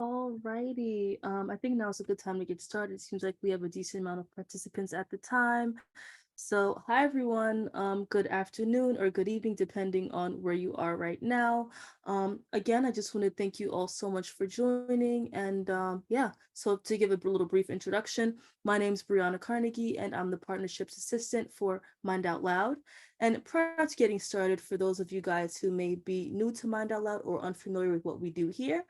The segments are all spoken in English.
Alrighty. I think now's a good time to get started. It seems like we have a decent amount of participants at the time. So, hi everyone. Good afternoon or good evening, depending on where you are right now. Again, I just want to thank you all so much for joining. And yeah, so to give a little brief introduction, my name is Brianna Carnegie, and I'm the partnerships assistant for Mind Out Loud. And prior to getting started, for those of you guys who may be new to Mind Out Loud or unfamiliar with what we do here,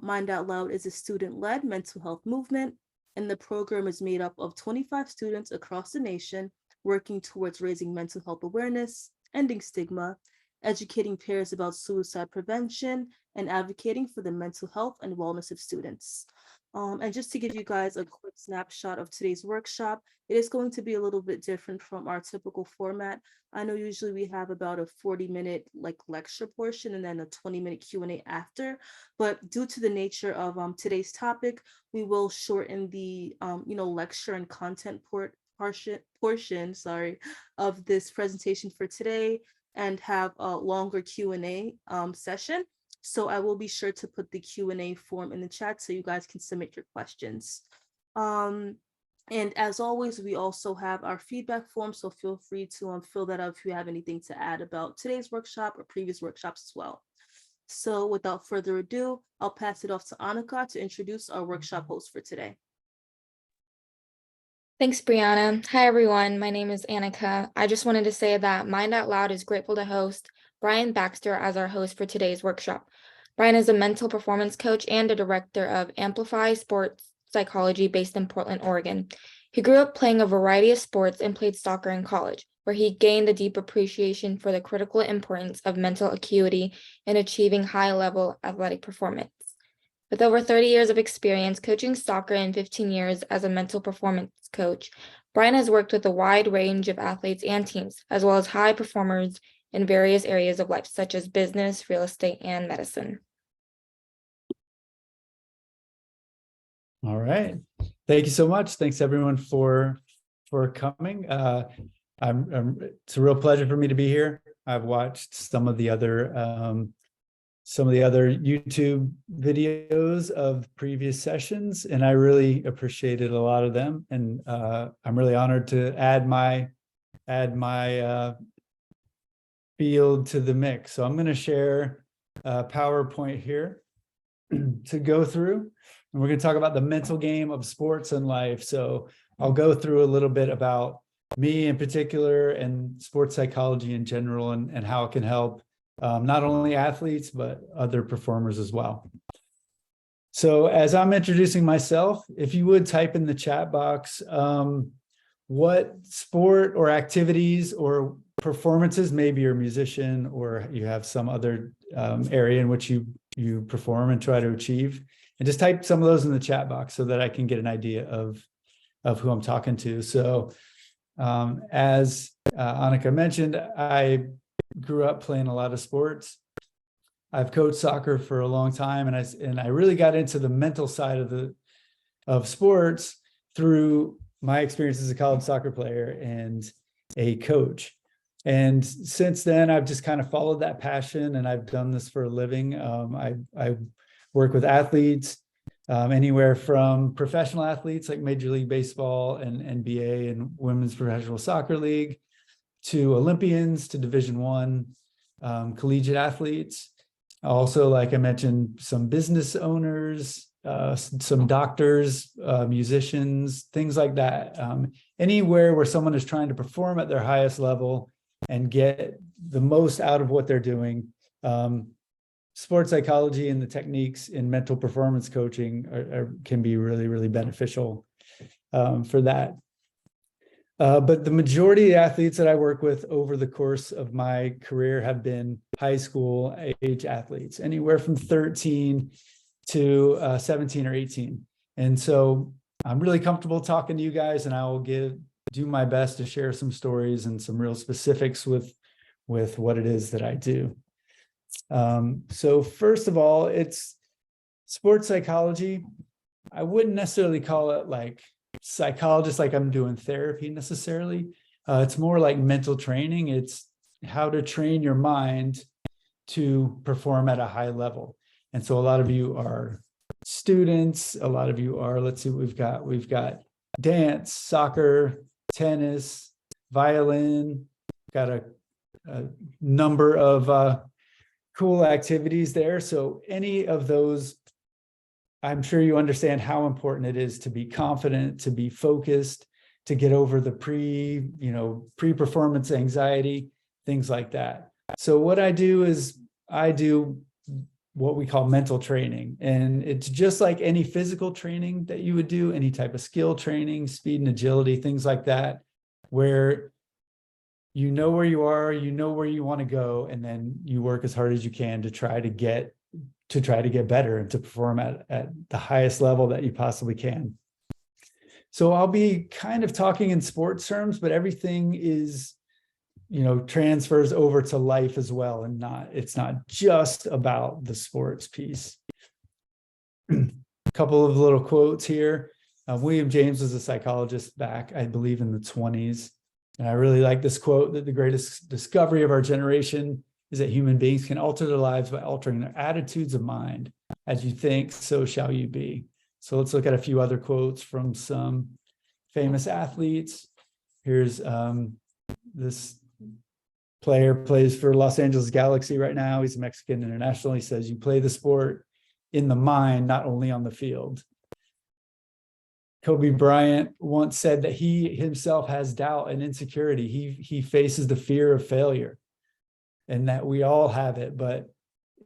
Mind Out Loud is a student-led mental health movement, and the program is made up of 25 students across the nation working towards raising mental health awareness, ending stigma, educating peers about suicide prevention, and advocating for the mental health and wellness of students. And just to give you guys a quick snapshot of today's workshop, it is going to be a little bit different from our typical format. I know usually we have about a 40-minute lecture portion and then a 20-minute Q&A after, but due to the nature of today's topic, we will shorten the lecture and content portion of this presentation for today and have a longer Q&A session. So I will be sure to put the Q&A form in the chat so you guys can submit your questions. And as always, we also have our feedback form, so feel free to fill that out if you have anything to add about today's workshop or previous workshops as well. So without further ado, I'll pass it off to Annika to introduce our workshop host for today. Thanks, Brianna. Hi, everyone. My name is Annika. I just wanted to say that Mind Out Loud is grateful to host Brian Baxter as our host for today's workshop. Brian is a mental performance coach and a director of AMPlify Sports Psychology based in Portland, Oregon. He grew up playing a variety of sports and played soccer in college, where he gained a deep appreciation for the critical importance of mental acuity in achieving high-level athletic performance. With over 30 years of experience coaching soccer and 15 years as a mental performance coach, Brian has worked with a wide range of athletes and teams, as well as high performers in various areas of life, such as business, real estate, and medicine. All right. Thank you so much. Thanks everyone for coming. It's a real pleasure for me to be here. I've watched some of the other YouTube videos of previous sessions, and I really appreciated a lot of them. And I'm really honored to add my field to the mix. So I'm going to share a PowerPoint here to go through, and we're going to talk about the mental game of sports and life. So I'll go through a little bit about me in particular and sports psychology in general, and how it can help not only athletes, but other performers as well. So as I'm introducing myself, if you would type in the chat box, what sport or activities or performances, maybe you're a musician or you have some other area in which you perform and try to achieve, and just type some of those in the chat box so that I can get an idea of who I'm talking to. So as Annika mentioned, I grew up playing a lot of sports. I've coached soccer for a long time, and I really got into the mental side of sports through my experience as a college soccer player and a coach. And since then, I've just kind of followed that passion, and I've done this for a living. I work with athletes, anywhere from professional athletes like Major League Baseball and NBA and Women's Professional Soccer League, to Olympians, to Division I, collegiate athletes. Also, like I mentioned, some business owners, some doctors, musicians, things like that. Anywhere where someone is trying to perform at their highest level and get the most out of what they're doing. Sports psychology and the techniques in mental performance coaching can be really, really beneficial for that. But the majority of athletes that I work with over the course of my career have been high school age athletes, anywhere from 13 to 17 or 18. And so I'm really comfortable talking to you guys, and I will do my best to share some stories and some real specifics with what it is that I do. So first of all, it's sports psychology. I wouldn't necessarily call it like psychologist, like I'm doing therapy necessarily. It's more like mental training. It's how to train your mind to perform at a high level. And so a lot of you are students. A lot of you are. Let's see what we've got. We've got dance, soccer, tennis, violin. Got a number of cool activities there. So any of those, I'm sure you understand how important it is to be confident, to be focused, to get over the pre-performance anxiety, things like that. So what I do is I do what we call mental training. And it's just like any physical training that you would do, any type of skill training, speed and agility, things like that, where you know where you are, you know where you want to go, and then you work as hard as you can to try to get better and to perform at the highest level that you possibly can. So I'll be kind of talking in sports terms, but everything is, transfers over to life as well. And it's not just about the sports piece. A couple of little quotes here. William James was a psychologist back, I believe, in the 1920s. And I really like this quote, that the greatest discovery of our generation is that human beings can alter their lives by altering their attitudes of mind. As you think, so shall you be. So let's look at a few other quotes from some famous athletes. Here's this player plays for Los Angeles Galaxy right now. He's a Mexican international. He says, you play the sport in the mind, not only on the field. Kobe Bryant once said that he himself has doubt and insecurity. He faces the fear of failure, and that we all have it,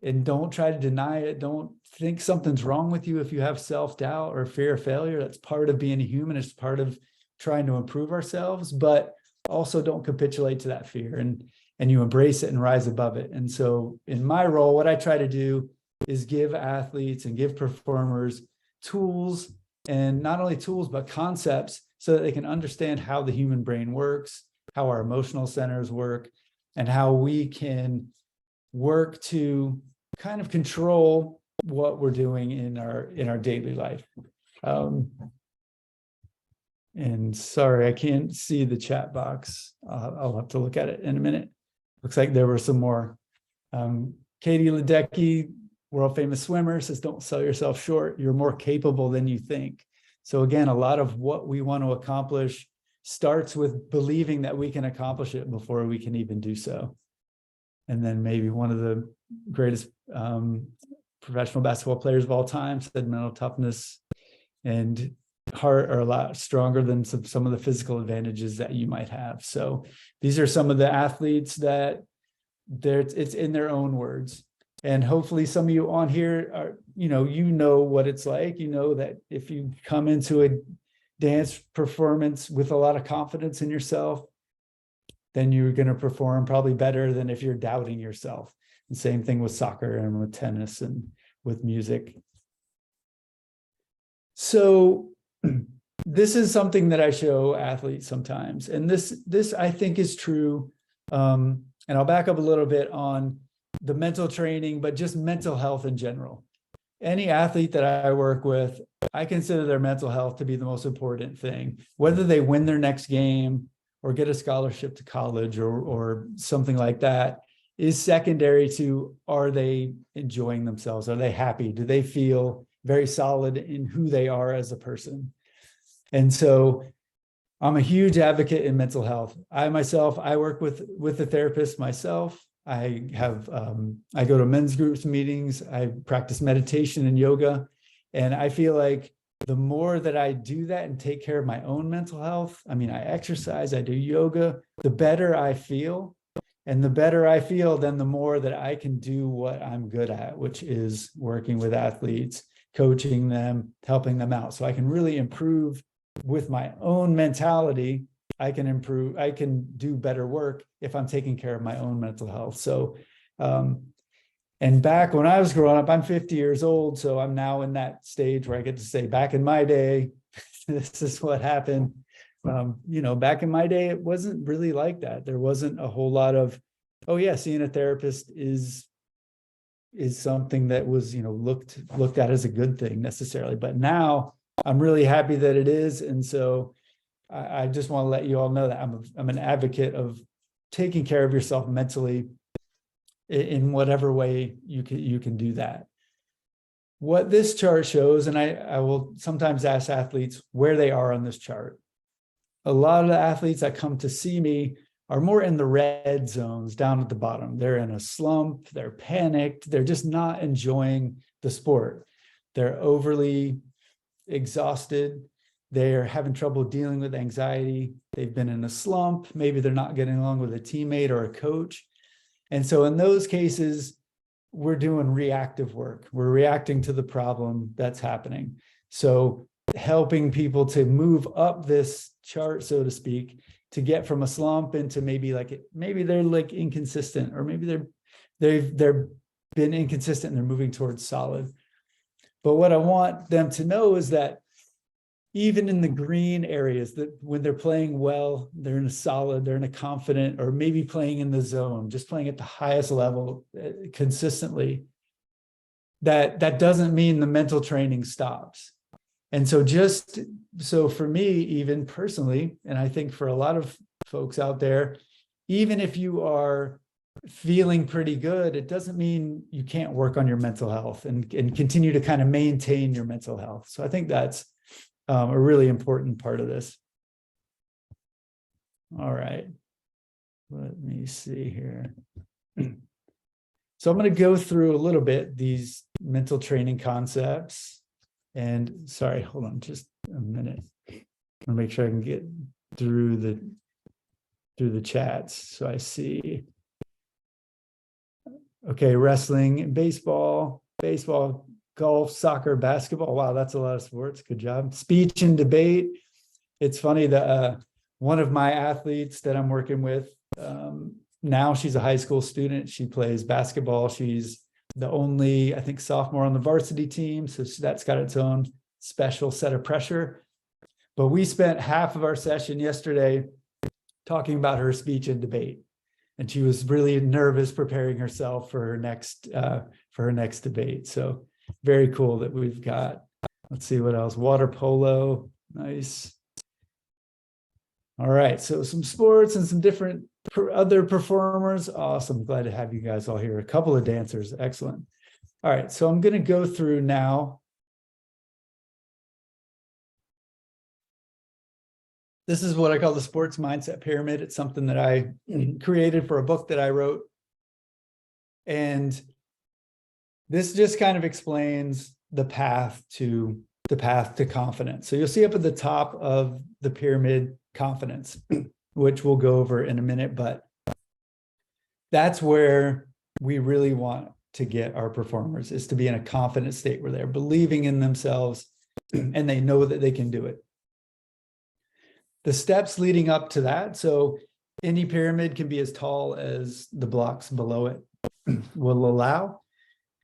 and don't try to deny it. Don't think something's wrong with you if you have self-doubt or fear of failure. That's part of being a human. It's part of trying to improve ourselves, but also don't capitulate to that fear, and you embrace it and rise above it. And so in my role, what I try to do is give athletes and give performers tools, and not only tools, but concepts, so that they can understand how the human brain works, how our emotional centers work, and how we can work to kind of control what we're doing in our daily life. And sorry, I can't see the chat box. I'll have to look at it in a minute. Looks like there were some more. Katie Ledecky, world famous swimmer, says, don't sell yourself short. You're more capable than you think. So again, a lot of what we want to accomplish starts with believing that we can accomplish it before we can even do so. And then maybe one of the greatest professional basketball players of all time said mental toughness and heart are a lot stronger than some of the physical advantages that you might have. So these are some of the athletes that it's in their own words. And hopefully some of you on here are, you know what it's like. You know that if you come into a dance performance with a lot of confidence in yourself, then you're going to perform probably better than if you're doubting yourself. The same thing with soccer and with tennis and with music. So this is something that I show athletes sometimes. And this I think is true. And I'll back up a little bit on the mental training, but just mental health in general. Any athlete that I work with, I consider their mental health to be the most important thing. Whether they win their next game or get a scholarship to college or something like that is secondary to, are they enjoying themselves? Are they happy? Do they feel very solid in who they are as a person? And so I'm a huge advocate in mental health. I work with a therapist myself. I go to men's groups meetings. I practice meditation and yoga. And I feel like the more that I do that and take care of my own mental health, I exercise, I do yoga, the better I feel. And the better I feel, then the more that I can do what I'm good at, which is working with athletes, coaching them, helping them out. So I can really improve with my own mentality. I can do better work if I'm taking care of my own mental health. So, and back when I was growing up, I'm 50 years old. So I'm now in that stage where I get to say, back in my day, this is what happened. Back in my day, it wasn't really like that. There wasn't a whole lot of, oh yeah, seeing a therapist is something that was, looked at as a good thing necessarily. But now I'm really happy that it is. And so I just want to let you all know that I'm an advocate of taking care of yourself mentally in whatever way you can do that. what this chart shows, and I will sometimes ask athletes where they are on this chart. A lot of the athletes that come to see me are more in the red zones down at the bottom. They're in a slump, they're panicked, they're just not enjoying the sport. They're overly exhausted, they're having trouble dealing with anxiety, they've been in a slump, maybe they're not getting along with a teammate or a coach. And so in those cases, we're doing reactive work. We're reacting to the problem that's happening. So helping people to move up this chart, so to speak, to get from a slump into maybe they're like inconsistent, or maybe they've been inconsistent and they're moving towards solid. But what I want them to know is that even in the green areas, that when they're playing well, they're in a solid, they're in a confident, or maybe playing in the zone, just playing at the highest level consistently, that doesn't mean the mental training stops. And so for me, even personally, and I think for a lot of folks out there, even if you are feeling pretty good, it doesn't mean you can't work on your mental health and continue to kind of maintain your mental health. So I think that's a really important part of this. All right, let me see here. So I'm going to go through a little bit these mental training concepts. And sorry, hold on just a minute. I'm going to make sure I can get through the chats. So I see. Okay, wrestling, baseball, golf, soccer, basketball. Wow, that's a lot of sports. Good job. Speech and debate. It's funny that one of my athletes that I'm working with, now she's a high school student. She plays basketball. She's the only, I think, sophomore on the varsity team. So that's got its own special set of pressure. But we spent half of our session yesterday talking about her speech and debate. And she was really nervous preparing herself for her next debate. So very cool that we've got, let's see what else, water polo, nice. All right, so some sports and some different other performers. Awesome, glad to have you guys all here. A couple of dancers, excellent. All right, so I'm gonna go through now. This is what I call the sports mindset pyramid. It's something that I created for a book that I wrote. And this just kind of explains the path to confidence. So you'll see up at the top of the pyramid, confidence, which we'll go over in a minute, but that's where we really want to get our performers, is to be in a confident state where they're believing in themselves and they know that they can do it. The steps leading up to that, so any pyramid can be as tall as the blocks below it will allow.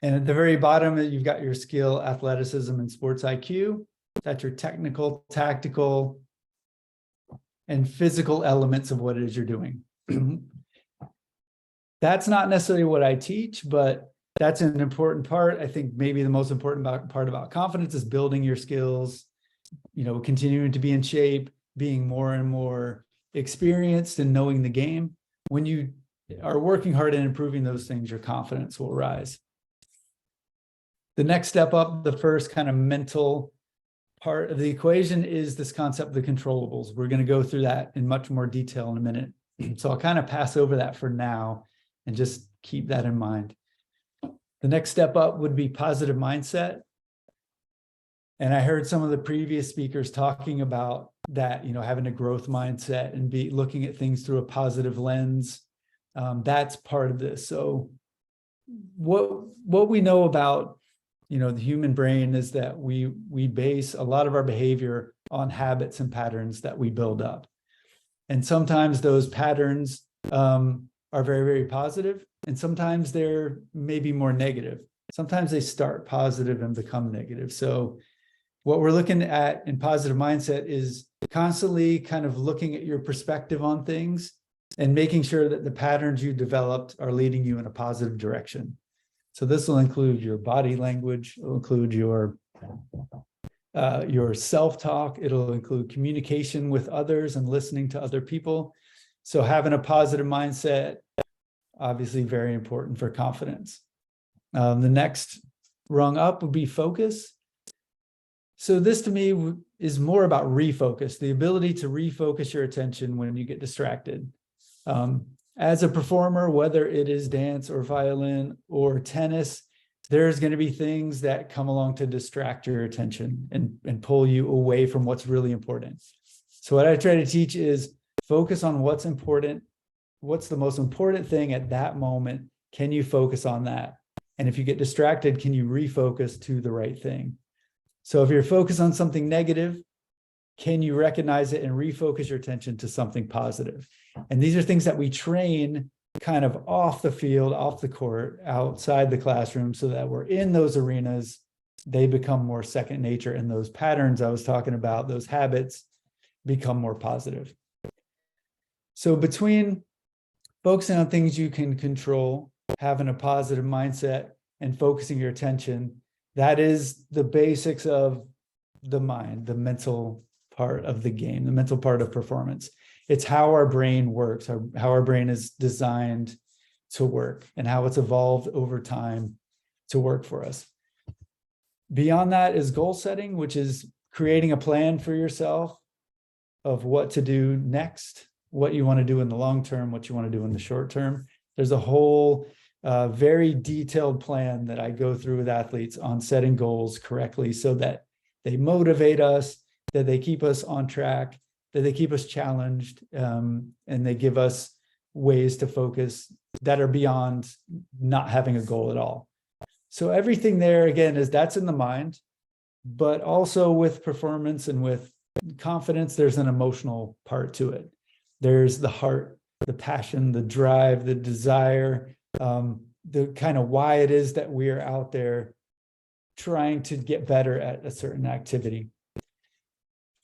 And at the very bottom, you've got your skill, athleticism, and sports IQ. That's your technical, tactical, and physical elements of what it is you're doing. That's not necessarily what I teach, but that's an important part. I think maybe the most important part about confidence is building your skills, continuing to be in shape, being more and more experienced and knowing the game. When you are working hard and improving those things, your confidence will rise. The next step up, the first kind of mental part of the equation, is this concept of the controllables. We're going to go through that in much more detail in a minute. So I'll kind of pass over that for now and just keep that in mind. The next step up would be positive mindset. And I heard some of the previous speakers talking about that, having a growth mindset and looking at things through a positive lens. That's part of this. So what we know about, the human brain is that we base a lot of our behavior on habits and patterns that we build up. And sometimes those patterns are very, very positive, and sometimes they're maybe more negative. Sometimes they start positive and become negative. So what we're looking at in positive mindset is constantly kind of looking at your perspective on things and making sure that the patterns you developed are leading you in a positive direction. So this will include your body language, it'll include your self-talk, it'll include communication with others and listening to other people. So having a positive mindset, obviously very important for confidence. The next rung up would be focus. So this to me is more about refocus, the ability to refocus your attention when you get distracted. As a performer, whether it is dance or violin or tennis, there's going to be things that come along to distract your attention and pull you away from what's really important. So what I try to teach is focus on what's important. What's the most important thing at that moment? Can you focus on that? And if you get distracted, can you refocus to the right thing? So if you're focused on something negative, can you recognize it and refocus your attention to something positive? And these are things that we train kind of off the field, off the court, outside the classroom, so that we're in those arenas, they become more second nature, and those patterns I was talking about, those habits, become more positive. So between focusing on things you can control, having a positive mindset, and focusing your attention, that is the basics of the mind, the mental part of the game, the mental part of performance. It's how our brain works, how our brain is designed to work, and how it's evolved over time to work for us. Beyond that is goal setting, which is creating a plan for yourself of what to do next, what you want to do in the long term, what you want to do in the short term. There's a whole very detailed plan that I go through with athletes on setting goals correctly so that they motivate us, that they keep us on track, that they keep us challenged, and they give us ways to focus that are beyond not having a goal at all. So everything there, again, is that's in the mind, but also with performance and with confidence, there's an emotional part to it. There's the heart, the passion, the drive, the desire, the kind of why it is that we are out there trying to get better at a certain activity.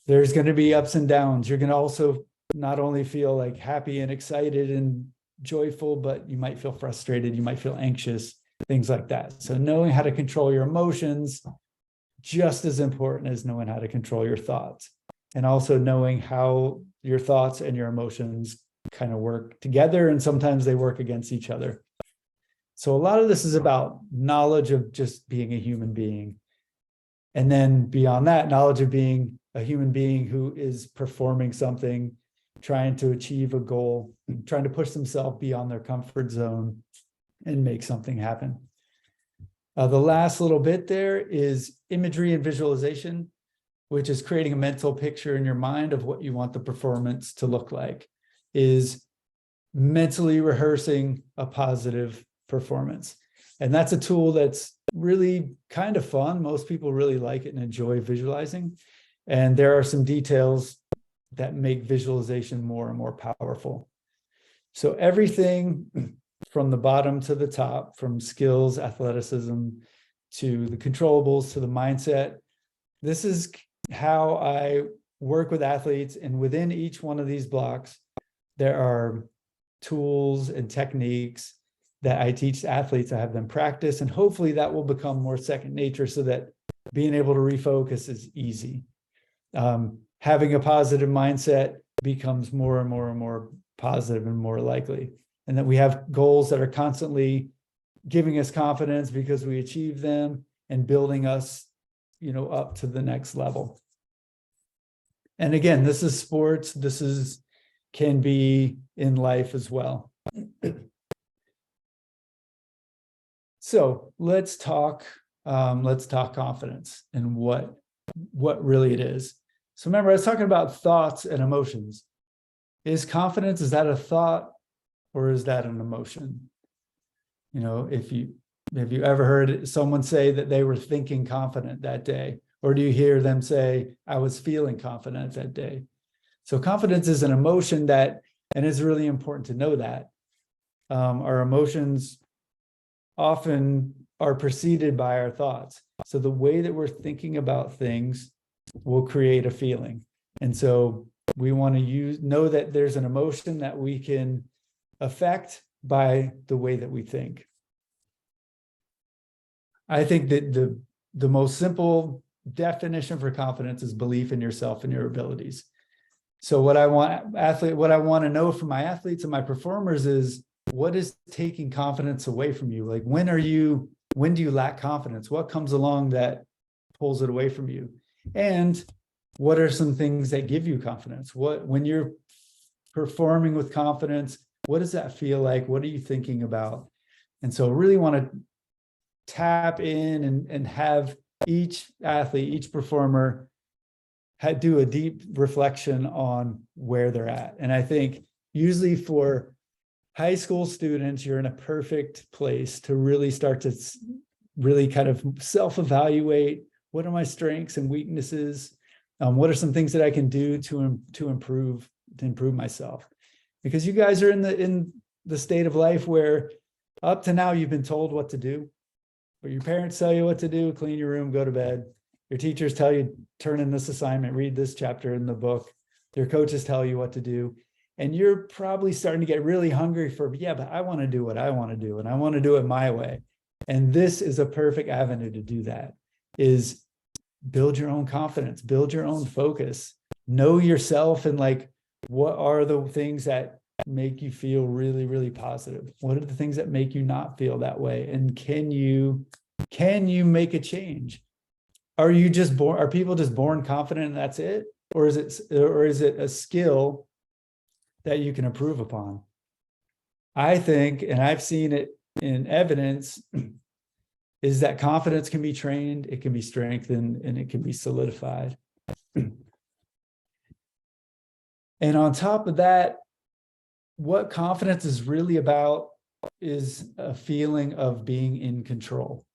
There's going to be ups and downs. You're going to also not only feel like happy and excited and joyful, but you might feel frustrated, you might feel anxious, things like that. So knowing how to control your emotions, just as important as knowing how to control your thoughts, and also knowing how your thoughts and your emotions kind of work together, and sometimes they work against each other. So a lot of this is about knowledge of just being a human being. And then beyond that, knowledge of being a human being who is performing something, trying to achieve a goal, trying to push themselves beyond their comfort zone and make something happen. The last little bit there is imagery and visualization, which is creating a mental picture in your mind of what you want the performance to look like, is mentally rehearsing a positive performance. And that's a tool that's really kind of fun. Most people really like it and enjoy visualizing. And there are some details that make visualization more and more powerful. So everything from the bottom to the top, from skills, athleticism, to the controllables, to the mindset, this is how I work with athletes. And within each one of these blocks, there are tools and techniques that I teach athletes. I have them practice, and hopefully that will become more second nature so that being able to refocus is easy. Having a positive mindset becomes more and more and more positive and more likely. And that we have goals that are constantly giving us confidence because we achieve them and building us, up to the next level. And again, this is sports. Can be in life as well. So let's talk confidence and what really it is. So remember, I was talking about thoughts and emotions. Is confidence, is that a thought or is that an emotion? Have you ever heard someone say that they were thinking confident that day? Or do you hear them say, I was feeling confident that day? So confidence is an emotion and it's really important to know that. Our emotions often are preceded by our thoughts. So the way that we're thinking about things will create a feeling. And so we want to know that there's an emotion that we can affect by the way that we think. I think that the most simple definition for confidence is belief in yourself and your abilities. So what I want to know from my athletes and my performers is, what is taking confidence away from you? Like, when are you when do you lack confidence? What comes along that pulls it away from you? And what are some things that give you confidence? When you're performing with confidence, what does that feel like? What are you thinking about? And so really want to tap in and have each athlete, each performer do a deep reflection on where they're at. And I think usually for high school students, you're in a perfect place to really start to really kind of self-evaluate. What are my strengths and weaknesses? What are some things that I can do to improve myself? Because you guys are in the state of life where up to now you've been told what to do, but your parents tell you what to do: clean your room, go to bed. Your teachers tell you, turn in this assignment, read this chapter in the book. Your coaches tell you what to do. And you're probably starting to get really hungry for, yeah, but I want to do what I want to do, and I want to do it my way. And this is a perfect avenue to do that, is build your own confidence, build your own focus, know yourself, and like, what are the things that make you feel really, really positive? What are the things that make you not feel that way? And can you make a change? Are people just born confident and that's it? Or is it a skill that you can improve upon? I think, and I've seen it in evidence, is that confidence can be trained, it can be strengthened, and it can be solidified. And on top of that, what confidence is really about is a feeling of being in control.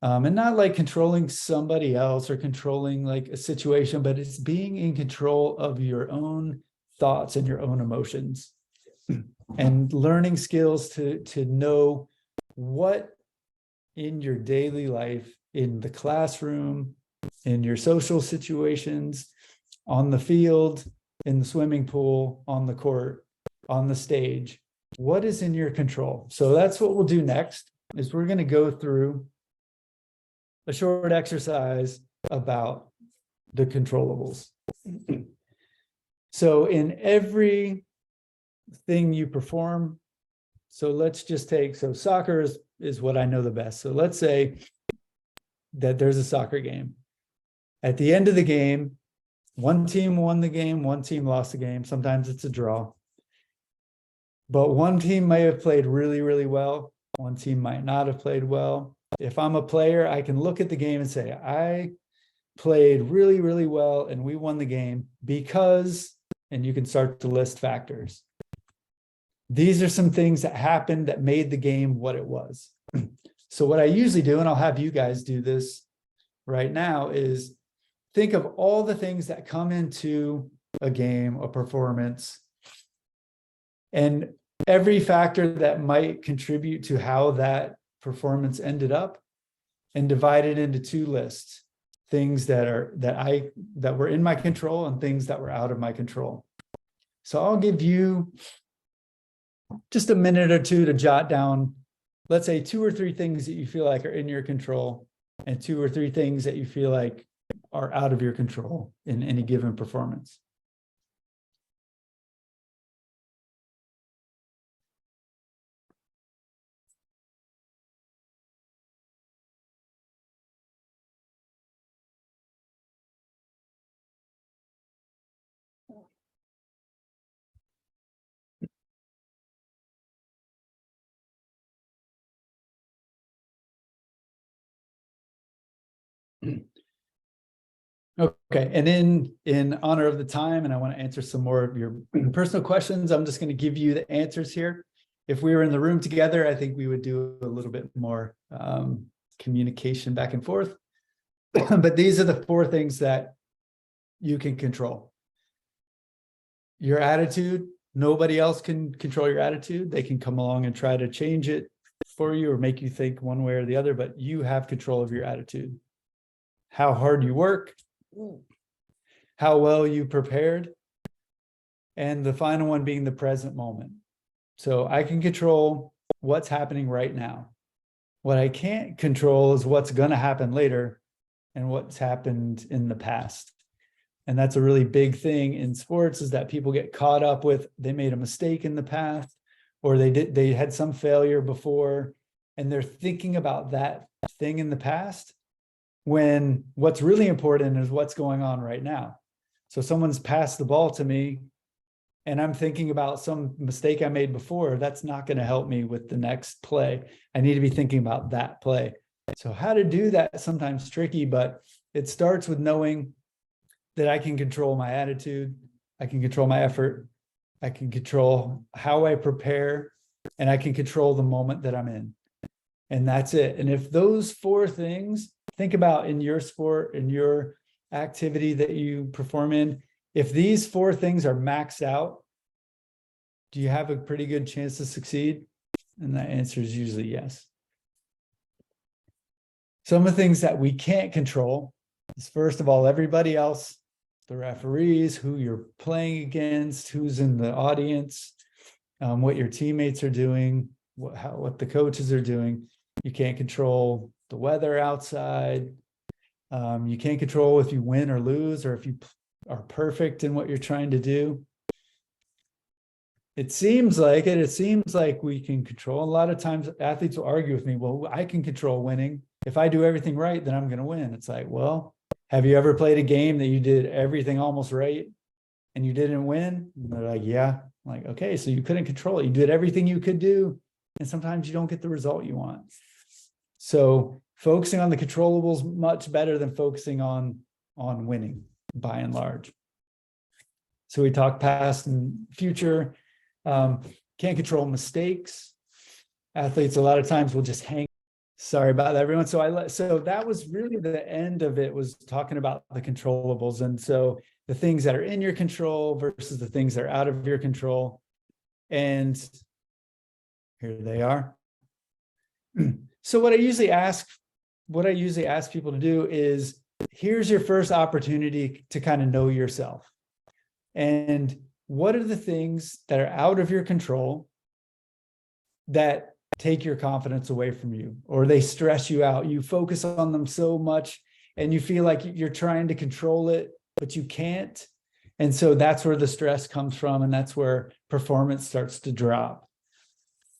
And not like controlling somebody else or controlling like a situation, but it's being in control of your own thoughts and your own emotions, and learning skills to know what in your daily life, in the classroom, in your social situations, on the field, in the swimming pool, on the court, on the stage, what is in your control? So that's what we'll do next, is we're going to go through a short exercise about the controllables. So in every thing you perform, so let's just take, so soccer is what I know the best. So let's say that there's a soccer game. At the end of the game, one team won the game, one team lost the game. Sometimes it's a draw. But one team may have played really, really well. One team might not have played well. If I'm a player, I can look at the game and say, I played really, really well and we won the game because, and you can start to list factors. These are some things that happened that made the game what it was. So what I usually do, and I'll have you guys do this right now, is think of all the things that come into a game, a performance, and every factor that might contribute to how that performance ended up, and divide it into two lists: things that were in my control and things that were out of my control. So I'll give you just a minute or two to jot down, let's say 2 or 3 things that you feel like are in your control, and 2 or 3 things that you feel like are out of your control in any given performance. Okay, and in honor of the time, and I want to answer some more of your personal questions, I'm just going to give you the answers here. If we were in the room together, I think we would do a little bit more communication back and forth. But these are the 4 things that you can control. Your attitude. Nobody else can control your attitude. They can come along and try to change it for you or make you think one way or the other, but you have control of your attitude. How hard you work, how well you prepared, and the final one being the present moment. So I can control what's happening right now. What I can't control is what's going to happen later and what's happened in the past. And that's a really big thing in sports, is that people get caught up with, they made a mistake in the past, or they had some failure before, and they're thinking about that thing in the past, when what's really important is what's going on right now. So someone's passed the ball to me and I'm thinking about some mistake I made before, that's not going to help me with the next play. I need to be thinking about that play. So how to do that is sometimes tricky, but it starts with knowing that I can control my attitude, I can control my effort, I can control how I prepare, and I can control the moment that I'm in. And that's it. And if those 4 things, think about in your sport, in your activity that you perform in, if these 4 things are maxed out, do you have a pretty good chance to succeed? And the answer is usually yes. Some of the things that we can't control is, first of all, everybody else, the referees, who you're playing against, who's in the audience, what your teammates are doing, what the coaches are doing. You can't control the weather outside. You can't control if you win or lose, or if you are perfect in what you're trying to do. It seems like we can control. A lot of times athletes will argue with me, well, I can control winning. If I do everything right, then I'm going to win. It's like, well, have you ever played a game that you did everything almost right and you didn't win? And they're like, yeah. I'm like, okay, so you couldn't control it. You did everything you could do, and sometimes you don't get the result you want. So focusing on the controllables much better than focusing on winning, by and large. So we talked past and future. Can't control mistakes. Athletes a lot of times will just hang. Sorry about that, everyone. So that was really the end of it, was talking about the controllables. And so the things that are in your control versus the things that are out of your control. And here they are. So what I usually ask people to do is, here's your first opportunity to kind of know yourself. And what are the things that are out of your control that take your confidence away from you, or they stress you out? You focus on them so much and you feel like you're trying to control it, but you can't. And so that's where the stress comes from, and that's where performance starts to drop.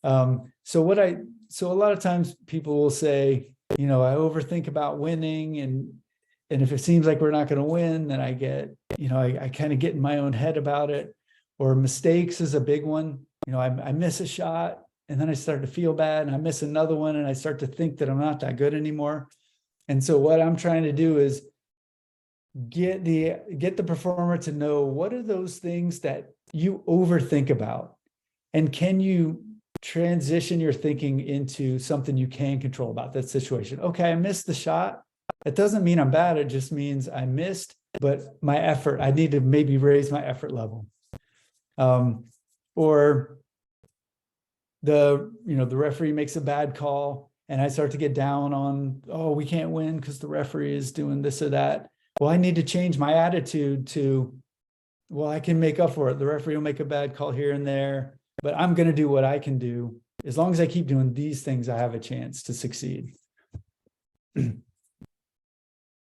So a lot of times people will say, I overthink about winning, and if it seems like we're not going to win, then I get, I kind of get in my own head about it. Or mistakes is a big one. I miss a shot and then I start to feel bad, and I miss another one and I start to think that I'm not that good anymore. And so what I'm trying to do is get the performer to know, what are those things that you overthink about, and can you transition your thinking into something you can control about that situation. Okay, I missed the shot. That doesn't mean I'm bad. It just means I missed, but my effort, I need to maybe raise my effort level. Or the referee makes a bad call and I start to get down on, oh, we can't win because the referee is doing this or that. Well, I need to change my attitude to, well, I can make up for it. The referee will make a bad call here and there, but I'm going to do what I can do. As long as I keep doing these things, I have a chance to succeed. And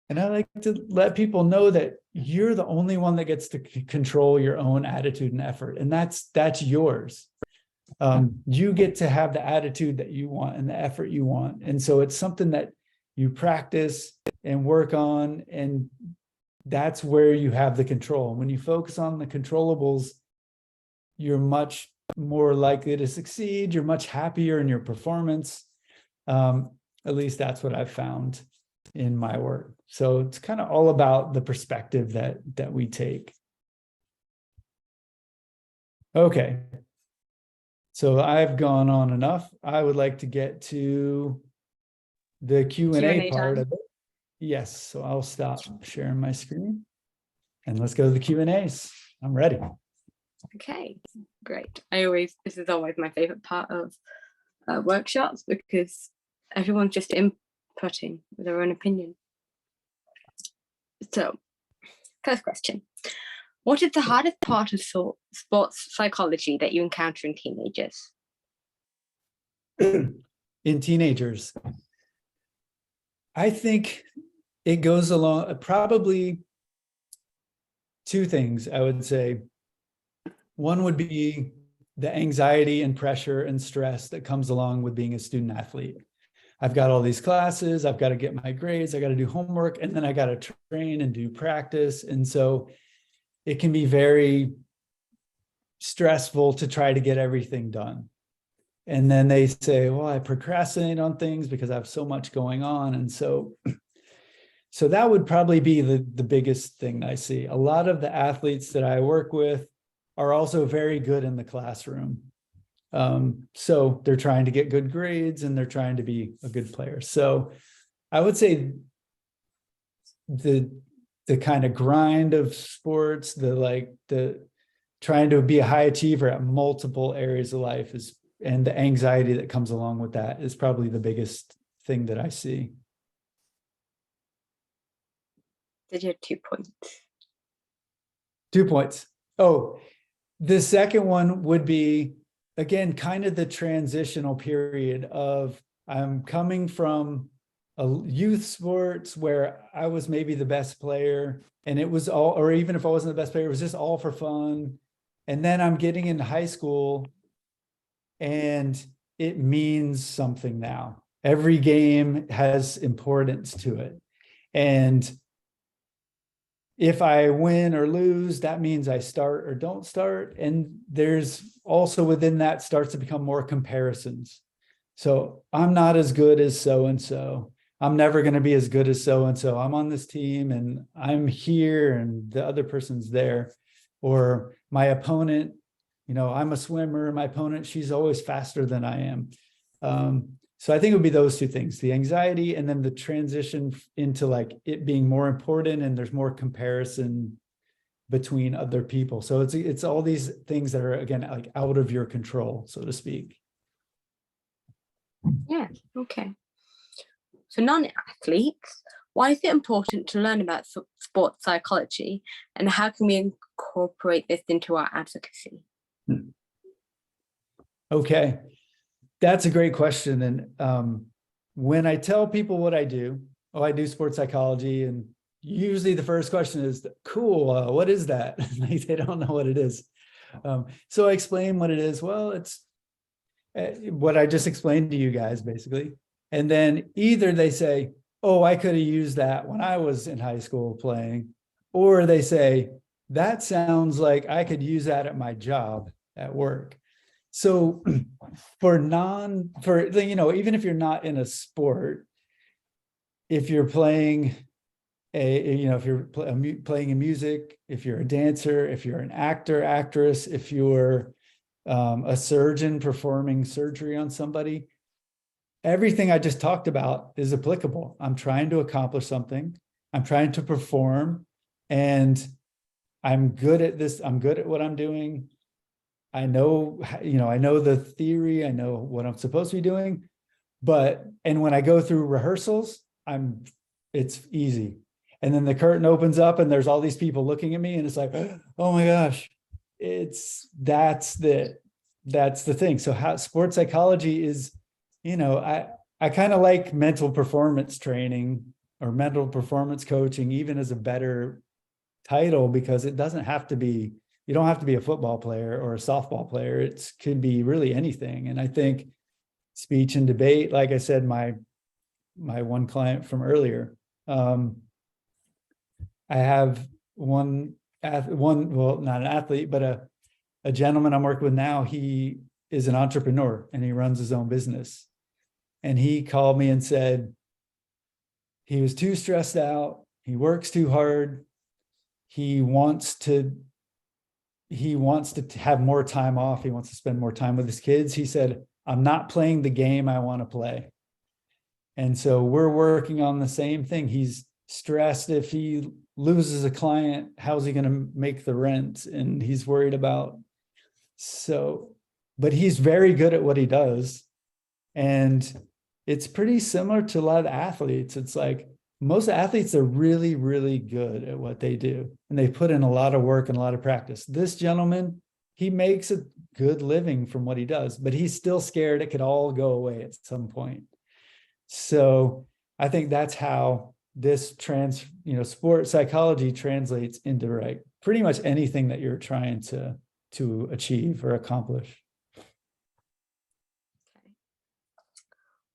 I like to let people know that you're the only one that gets to control your own attitude and effort. And that's yours. You get to have the attitude that you want and the effort you want. And so it's something that you practice and work on, and that's where you have the control. When you focus on the controllables, you're much more likely to succeed. You're much happier in your performance. At least that's what I've found in my work. So it's kind of all about the perspective that we take. Okay. So I've gone on enough. I would like to get to the Q&A part of it. Yes, so I'll stop sharing my screen and let's go to the Q&As. I'm ready. Okay, great. This is always my favorite part of workshops, because everyone's just inputting with their own opinion. So, first question. What is the hardest part of sports psychology that you encounter in teenagers? In teenagers, I think it goes along probably two things, I would say. One would be the anxiety and pressure and stress that comes along with being a student athlete. I've got all these classes, I've got to get my grades, I got to do homework, and then I got to train and do practice. And so it can be very stressful to try to get everything done. And then they say, well, I procrastinate on things because I have so much going on. And so that would probably be the biggest thing I see. A lot of the athletes that I work with are also very good in the classroom. So they're trying to get good grades and they're trying to be a good player. So I would say the kind of grind of sports, the trying to be a high achiever at multiple areas of life and the anxiety that comes along with that is probably the biggest thing that I see. Did you have 2 points? 2 points. Oh, the second one would be, again, kind of the transitional period of I'm coming from a youth sports where I was maybe the best player and it was all, or even if I wasn't the best player, it was just all for fun. And then I'm getting into high school and it means something now. Every game has importance to it. And if I win or lose, that means I start or don't start. And there's also within that starts to become more comparisons. So I'm not as good as so-and-so. I'm never going to be as good as so-and-so. I'm on this team and I'm here and the other person's there. Or my opponent, I'm a swimmer. My opponent, she's always faster than I am. So I think it would be those two things, the anxiety and then the transition into like it being more important and there's more comparison between other people. So it's all these things that are, again, like out of your control, so to speak. Yeah, okay. So non-athletes, why is it important to learn about sports psychology and how can we incorporate this into our advocacy? Okay. That's a great question. And when I tell people what I do, I do sports psychology, and usually the first question is, cool, what is that? Like, they don't know what it is. So I explain what it is. Well, it's what I just explained to you guys, basically. And then either they say, oh, I could have used that when I was in high school playing, or they say, that sounds like I could use that at my job at work. So even if you're not in a sport, if you're playing if you're playing in music, if you're a dancer, if you're an actor, actress, if you're a surgeon performing surgery on somebody, everything I just talked about is applicable. I'm trying to accomplish something. I'm trying to perform, and I'm good at this. I'm good at what I'm doing. I know the theory, I know what I'm supposed to be doing, and when I go through rehearsals, it's easy. And then the curtain opens up and there's all these people looking at me and it's like, oh my gosh, that's the thing. So how sports psychology is, I kind of like mental performance training or mental performance coaching, even as a better title, because it doesn't have to be, you don't have to be a football player or a softball player. It could be really anything. And I think speech and debate, like I said, my one client from earlier, I have one, well, not an athlete, but a gentleman I'm working with now. He is an entrepreneur and he runs his own business. And he called me and said he was too stressed out. He works too hard. He wants to have more time off. He wants to spend more time with his kids. He said, I'm not playing the game I want to play. And so we're working on the same thing. He's stressed if he loses a client, how's he going to make the rent? And he's worried about, but he's very good at what he does. And it's pretty similar to a lot of athletes. It's like, most athletes are really, really good at what they do. And they put in a lot of work and a lot of practice. This gentleman, he makes a good living from what he does, but he's still scared it could all go away at some point. So I think that's how this sports psychology translates into pretty much anything that you're trying to achieve or accomplish.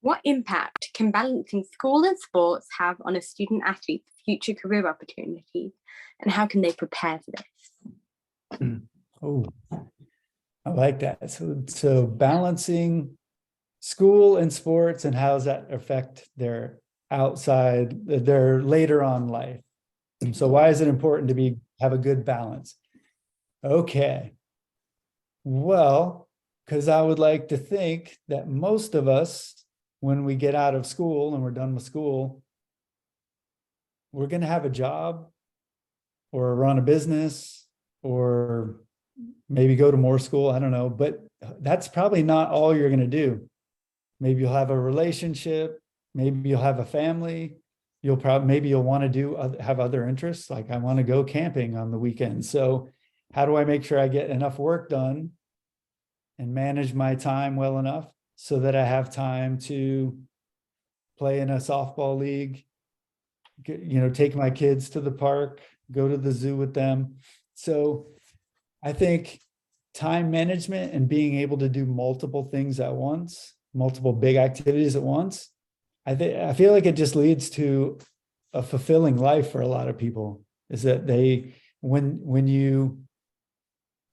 What impact can balancing school and sports have on a student athlete's future career opportunities, and how can they prepare for this? Oh, I like that. So balancing school and sports, and how does that affect their their later on life? So why is it important to have a good balance? Okay. Well, because I would like to think that most of us, when we get out of school and we're done with school, we're going to have a job or run a business or maybe go to more school. I don't know, but that's probably not all you're going to do. Maybe you'll have a relationship. Maybe you'll have a family. Maybe you'll want to have other interests. Like I want to go camping on the weekend. So how do I make sure I get enough work done and manage my time well enough so that I have time to play in a softball league, take my kids to the park, go to the zoo with them. So I think time management and being able to do multiple things at once, multiple big activities at once, I feel like it just leads to a fulfilling life for a lot of people. Is that when you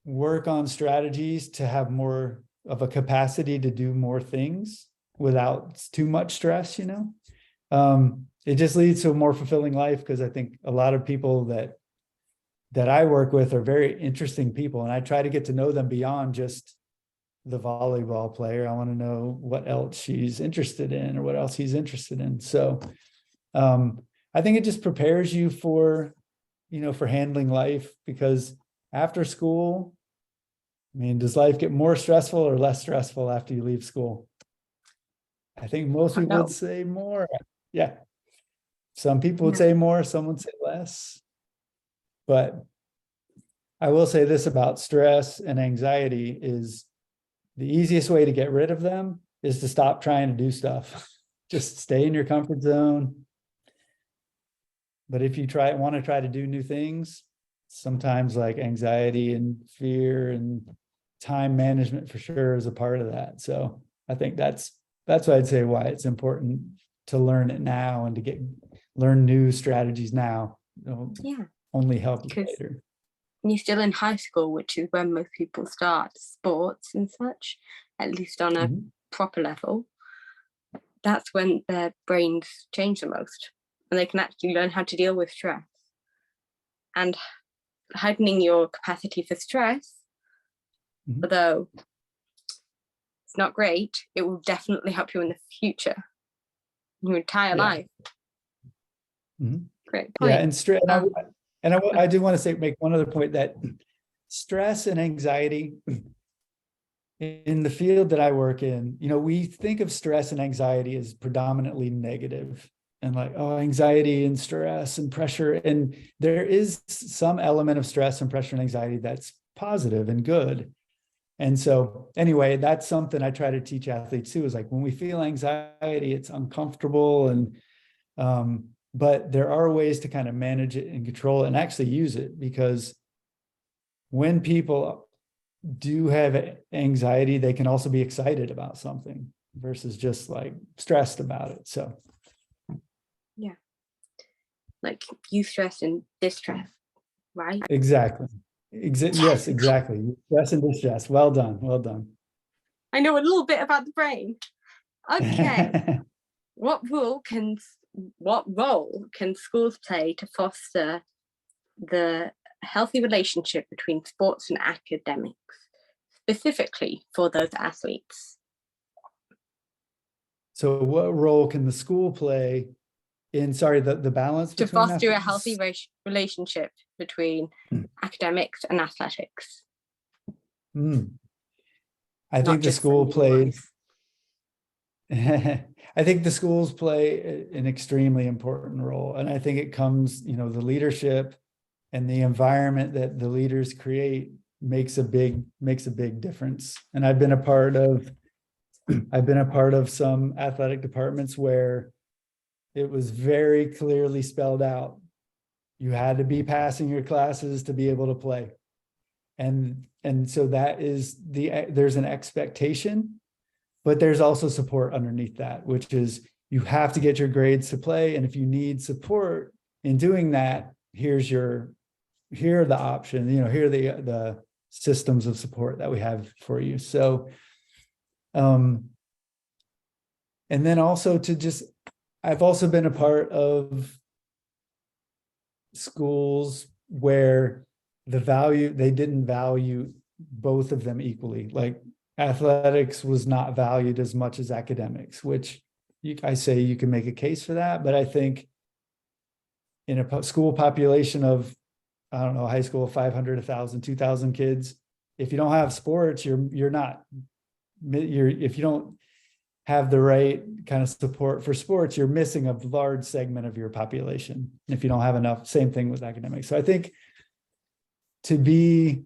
work on strategies to have more of a capacity to do more things without too much stress, it just leads to a more fulfilling life. Because I think a lot of people that I work with are very interesting people, and I try to get to know them beyond just the volleyball player. I want to know what else she's interested in or what else he's interested in. So I think it just prepares you for handling life, because after school, does life get more stressful or less stressful after you leave school? I think most people would say more. Yeah. Some people would say more, some would say less. But I will say this about stress and anxiety is the easiest way to get rid of them is to stop trying to do stuff. Just stay in your comfort zone. But if you want to try to do new things, sometimes like anxiety and fear and time management for sure is a part of that. So I think that's what I'd say why it's important to learn it now and to learn new strategies now. Only help you later. When you're still in high school, which is when most people start sports and such, at least on a proper level, that's when their brains change the most, and they can actually learn how to deal with stress. And heightening your capacity for stress, although it's not great, it will definitely help you in the future, your entire life. Great point. Yeah, and stress. I do want to make one other point, that stress and anxiety in the field that I work in, we think of stress and anxiety as predominantly negative, and like, oh, anxiety and stress and pressure. And there is some element of stress and pressure and anxiety that's positive and good. And so anyway, that's something I try to teach athletes too, is like when we feel anxiety, it's uncomfortable, and but there are ways to kind of manage it and control it and actually use it, because when people do have anxiety, they can also be excited about something versus just like stressed about it. So yeah, like eustress and distress, right? Exactly. Yes, exactly. Stress and distress. Well done. Well done. I know a little bit about the brain. Okay. What role can schools play to foster the healthy relationship between sports and academics, specifically for those athletes? So what role can the school play in, the balance to foster a healthy relationship between academics and athletics? I think the school plays I think the schools play an extremely important role. And I think it comes, the leadership and the environment that the leaders create makes a big difference. And I've been a part of some athletic departments where it was very clearly spelled out. You had to be passing your classes to be able to play. And so that is there's an expectation but there's also support underneath that, which is you have to get your grades to play. And if you need support in doing that, here are the options, here are the systems of support that we have for you. So, and then also I've also been a part of schools where they didn't value both of them equally. Like athletics was not valued as much as academics, which I say you can make a case for that. But I think in a school population of, I don't know, high school of 500, 1,000, 2,000 kids, if you don't have sports, if you don't have the right kind of support for sports, you're missing a large segment of your population. If you don't have enough, same thing with academics. So I think to be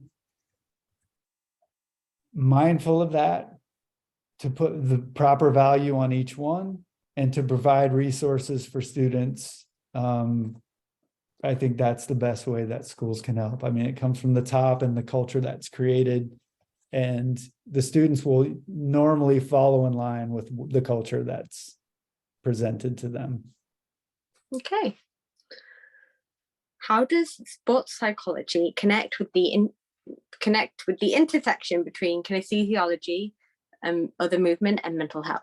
mindful of that, to put the proper value on each one, and to provide resources for students, I think that's the best way that schools can help. I mean, it comes from the top and the culture that's created, and the students will normally follow in line with the culture that's presented to them. Okay. How does sports psychology connect with the intersection between kinesiology, other movement, and mental health?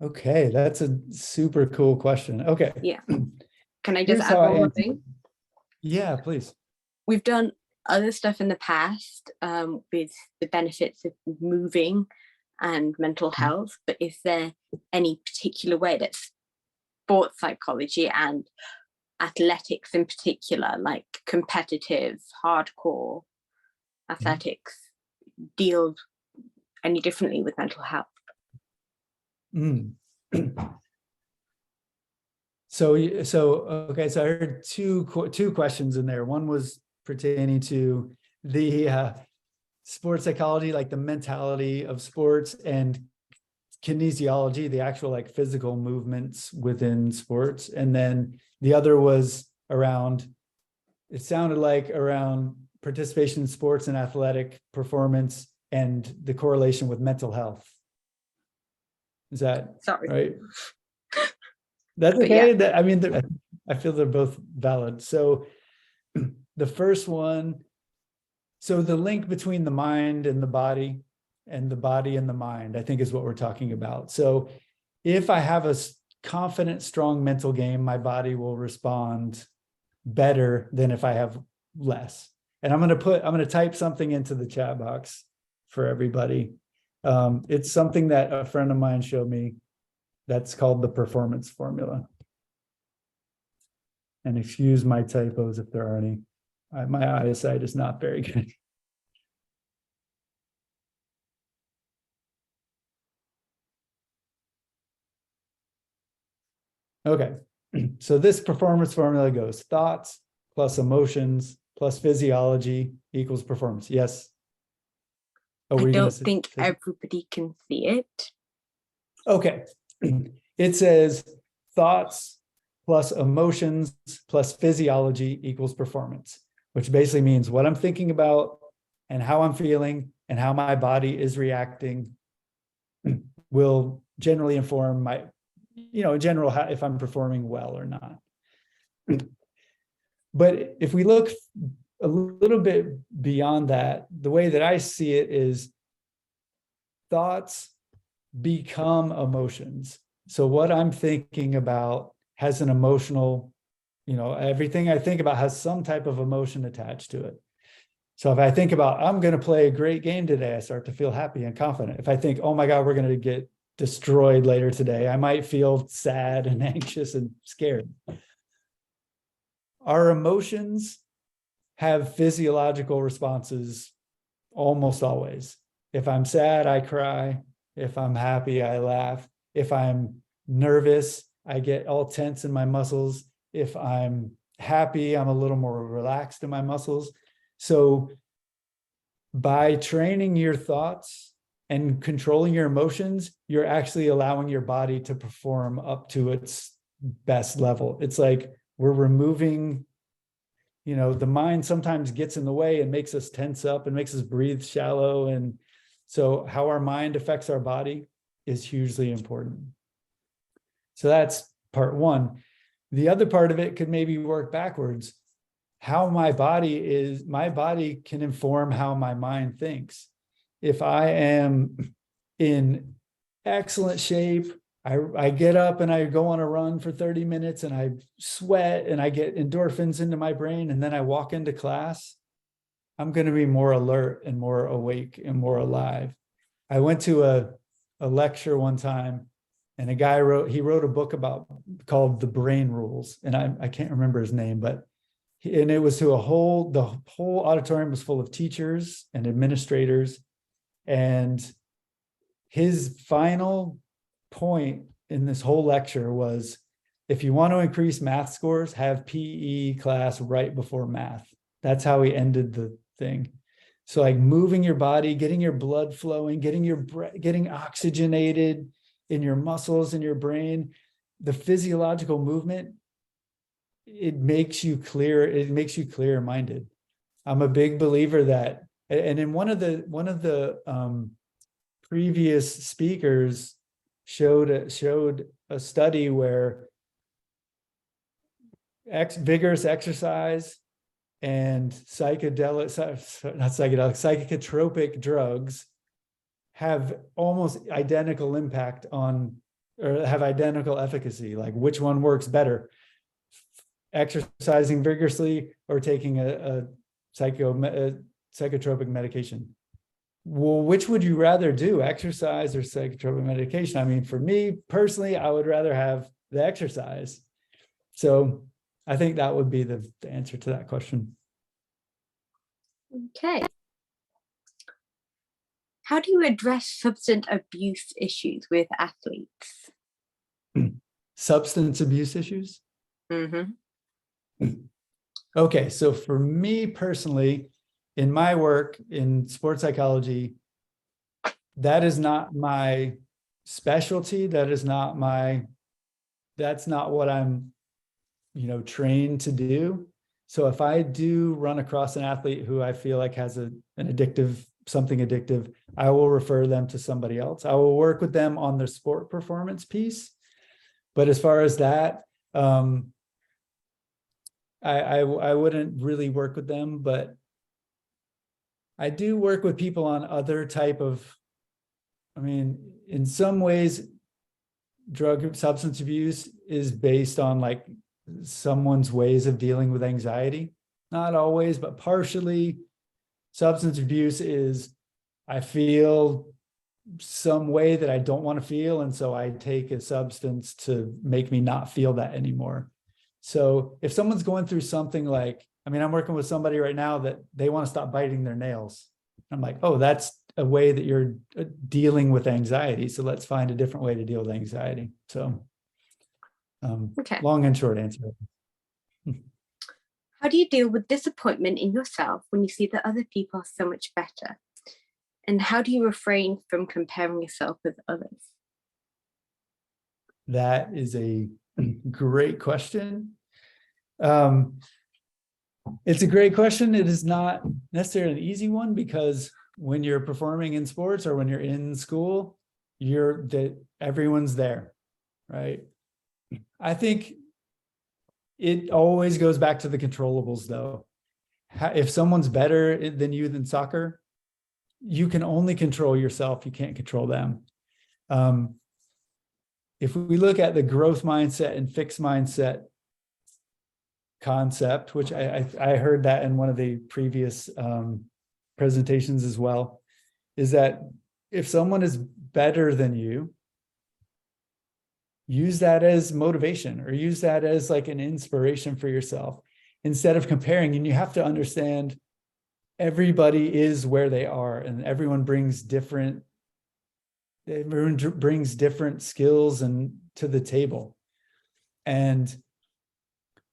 Okay, that's a super cool question. Okay. Yeah. Can I just Here's add how one I more answer thing? it. Yeah, please. We've done other stuff in the past with the benefits of moving and mental health, but is there any particular way that sports psychology and athletics in particular, like competitive, hardcore athletics, deal any differently with mental health? So okay, so I heard two questions in there. One was pertaining to the sports psychology, like the mentality of sports, and kinesiology, the actual like physical movements within sports. And then the other was around, it sounded like around participation in sports and athletic performance and the correlation with mental health. Is that right? That's okay. Yeah. I feel they're both valid. So the first one, so the link between the mind and the body and the mind, I think is what we're talking about. So if I have a confident, strong mental game, my body will respond better than if I have less. And I'm going to type something into the chat box for everybody. It's something that a friend of mine showed me. That's called the performance formula. And excuse my typos if there are any. My eyesight is not very good. Okay, so this performance formula goes thoughts plus emotions plus physiology equals performance. Yes? I don't think everybody can see it. Okay. It says thoughts plus emotions plus physiology equals performance, which basically means what I'm thinking about and how I'm feeling and how my body is reacting will generally inform my, in general, if I'm performing well or not. But if we look a little bit beyond that, the way that I see it is thoughts become emotions. So what I'm thinking about has an emotional, everything I think about has some type of emotion attached to it. So if I think about, I'm going to play a great game today, I start to feel happy and confident. If I think, oh my God, we're going to get destroyed later today, I might feel sad and anxious and scared. Our emotions have physiological responses almost always. If I'm sad, I cry. If I'm happy, I laugh. If I'm nervous, I get all tense in my muscles. If I'm happy, I'm a little more relaxed in my muscles. So by training your thoughts and controlling your emotions, you're actually allowing your body to perform up to its best level. It's like we're removing, the mind sometimes gets in the way and makes us tense up and makes us breathe shallow. And So how our mind affects our body is hugely important. So that's part one. The other part of it could maybe work backwards. How my body can inform how my mind thinks. If I am in excellent shape, I get up and I go on a run for 30 minutes and I sweat and I get endorphins into my brain, and then I walk into class, I'm going to be more alert and more awake and more alive. I went to a lecture one time, and a guy wrote a book called The Brain Rules, and I can't remember his name, but it was to the whole auditorium was full of teachers and administrators, and his final point in this whole lecture was, if you want to increase math scores, have PE class right before math. That's how he ended the thing. So like moving your body, getting your blood flowing, getting oxygenated in your muscles, in your brain, the physiological movement, it makes you clear minded. I'm a big believer that, and in one of the previous speakers showed a study where vigorous exercise and psychotropic drugs have almost identical impact on, or have identical efficacy. Like, which one works better, exercising vigorously or taking a psychotropic medication? Well, which would you rather do, exercise or psychotropic medication? I mean, for me personally, I would rather have the exercise. So I think that would be the answer to that question. Okay. How do you address substance abuse issues with athletes? Substance abuse issues? Mm-hmm. Okay, so for me personally, in my work in sports psychology, that is not my specialty. That's not what I'm, trained to do. So if I do run across an athlete who I feel like has something addictive, I will refer them to somebody else. I will work with them on their sport performance piece. But as far as that, I wouldn't really work with them, but I do work with people on other type of, in some ways, substance abuse is based on like someone's ways of dealing with anxiety. Not always, but partially. Substance abuse is, I feel some way that I don't want to feel, and so I take a substance to make me not feel that anymore. So if someone's going through something like, I'm working with somebody right now that they want to stop biting their nails. I'm like, oh, that's a way that you're dealing with anxiety. So let's find a different way to deal with anxiety. So okay. Long and short answer. How do you deal with disappointment in yourself when you see that other people are so much better? And how do you refrain from comparing yourself with others? That is a great question. It's a great question. It is not necessarily an easy one, because when you're performing in sports or when you're in school, everyone's there, right? I think it always goes back to the controllables, though. If someone's better than you in soccer, you can only control yourself. You can't control them. If we look at the growth mindset and fixed mindset concept, which I heard that in one of the previous presentations as well, is that if someone is better than you, use that as motivation, or use that as like an inspiration for yourself instead of comparing. And you have to understand everybody is where they are, and everyone brings different skills and to the table. And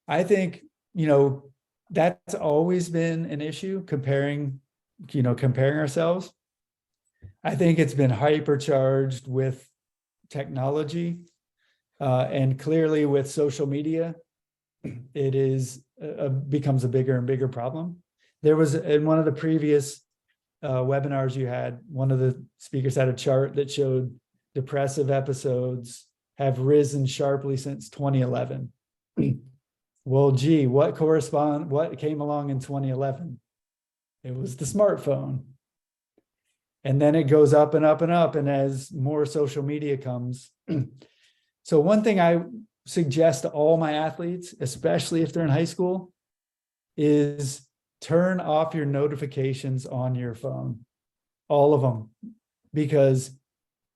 I think, that's always been an issue, comparing ourselves. I think it's been hypercharged with technology, and clearly with social media, it is becomes a bigger and bigger problem. There was, in one of the previous webinars you had, one of the speakers had a chart that showed depressive episodes have risen sharply since 2011. Well, gee, what came along in 2011? It was the smartphone. And then it goes up and up and up. And as more social media comes. So one thing I suggest to all my athletes, especially if they're in high school, is turn off your notifications on your phone, all of them, because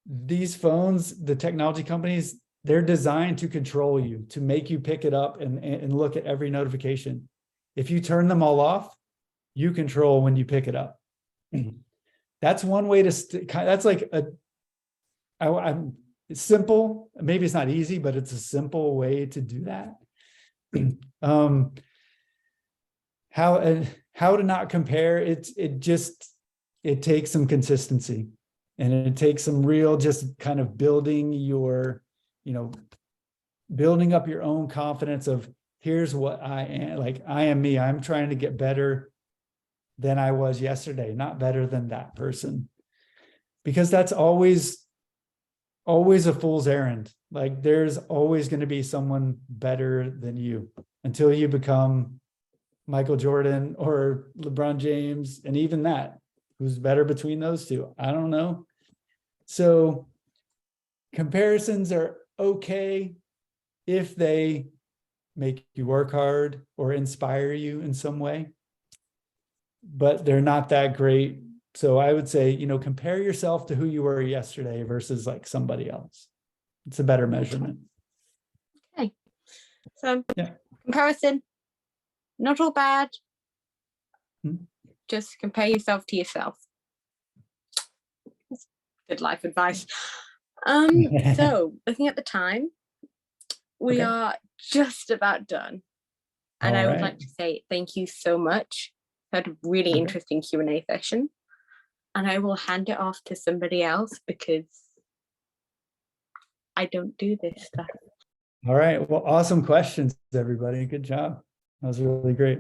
these phones, the technology companies, they're designed to control you, to make you pick it up and look at every notification. If you turn them all off, you control when you pick it up. That's one way to, that's like it's simple. Maybe it's not easy, but it's a simple way to do that. How to not compare, it takes some consistency, and it takes some real, just kind of building up your own confidence of, here's what I am, like, I am me. I'm trying to get better than I was yesterday, not better than that person. Because that's always a fool's errand. Like, there's always going to be someone better than you until you become Michael Jordan or LeBron James, and even that, who's better between those two? I don't know. So comparisons are okay if they make you work hard or inspire you in some way, but they're not that great. So I would say, compare yourself to who you were yesterday versus like somebody else. It's a better measurement. Okay. So yeah. Comparison, not all bad. Hmm. Just compare yourself to yourself. That's good life advice. So looking at the time, we are just about done. And I would like to say thank you so much. I had a really interesting Q&A session. And I will hand it off to somebody else because I don't do this stuff. All right. Well, awesome questions, everybody. Good job. That was really great.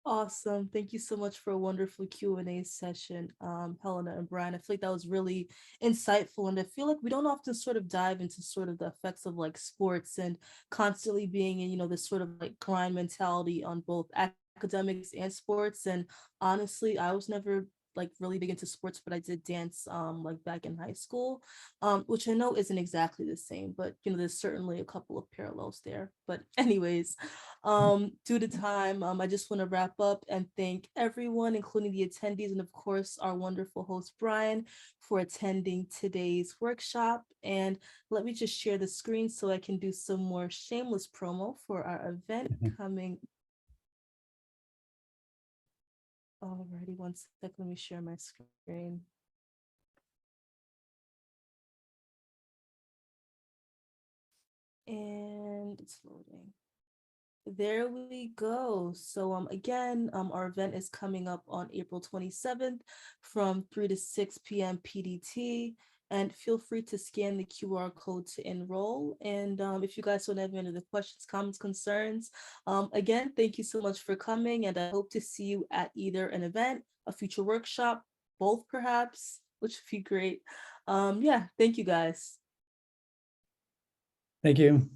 Awesome. Thank you so much for a wonderful Q&A session, Helena and Brian. I feel like that was really insightful. And I feel like we don't often sort of dive into sort of the effects of like sports and constantly being in, this sort of like grind mentality on both academics and sports. And honestly, I was never like really big into sports, but I did dance like back in high school, which I know isn't exactly the same, but there's certainly a couple of parallels there. But anyways, due to time, I just want to wrap up and thank everyone, including the attendees, and of course our wonderful host Brian, for attending today's workshop. And let me just share the screen so I can do some more shameless promo for our event coming. Alrighty, one sec, let me share my screen. And it's loading. There we go. So again, our event is coming up on April 27th from 3 to 6 p.m. PDT. And feel free to scan the QR code to enroll. And if you guys don't have any other questions, comments, concerns, again, thank you so much for coming. And I hope to see you at either an event, a future workshop, both perhaps, which would be great. Yeah, thank you guys. Thank you.